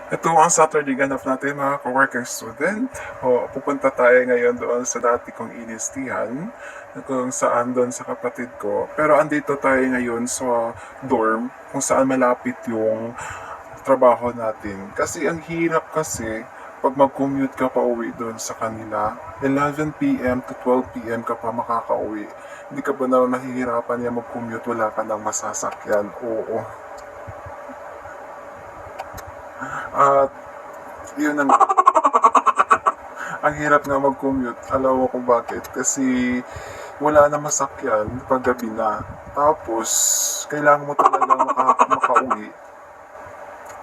Ito ang Saturday ganap natin mga ka-worker student. Pupunta tayo ngayon doon sa dati kong inistihan kung saan doon sa kapatid ko. Pero andito tayo ngayon sa dorm kung saan malapit yung trabaho natin. Kasi ang hirap kasi pag mag-commute ka pa uwi doon sa kanila, 11 p.m. to 12 p.m. ka pa makaka-uwi. Hindi ka ba naman mahihirapan yan mag-commute, wala ka ng masasakyan? Oo. At yun ang hirap nga mag-commute. Alam mo kung bakit. Kasi wala na masakyan pag gabi na. Tapos, kailangan mo talaga makauwi.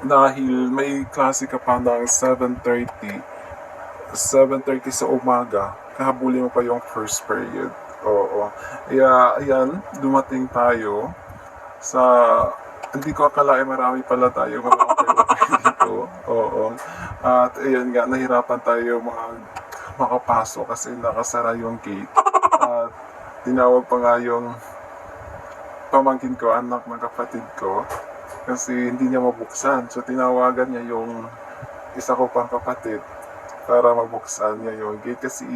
Dahil may klase ka pa ng 7:30 sa umaga. Kahabulin mo pa yung first period. Oo. Kaya, ayan, dumating tayo sa hindi ko akalain marami pala tayo mga dito. Oo. At ayun nga, nahirapan tayo makapasok kasi nakasara yung gate. At tinawag pa nga yung pamangkin ko, anak ng kapatid ko, kasi hindi niya mabuksan. So tinawagan niya yung isa ko pang kapatid para mabuksan niya yung gate kasi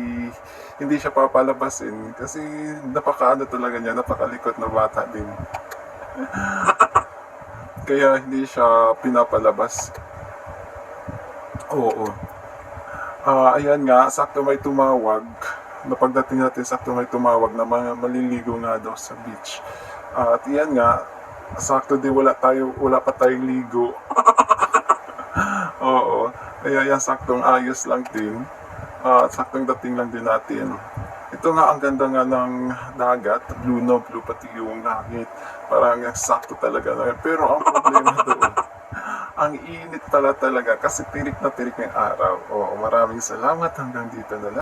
hindi siya papalabasin kasi napakaano talaga niya, napakalikot na bata din. Kaya hindi siya pinapalabas. Oo. Ayan nga, sakto may tumawag. Na pagdating natin, sakto may tumawag na maliligo nga daw sa beach. At yan nga, sakto din wala pa tayong ligo. Oo. Kaya yan, saktong ayos lang din. At saktong dating lang din natin. Ito nga, ang ganda nga ng dagat. Blue na blue pati yung langit. Parang sakto talaga na. Pero ang problema doon, ang init pala talaga kasi tirik na tirik ng araw. Oo, maraming salamat. Hanggang dito na lang.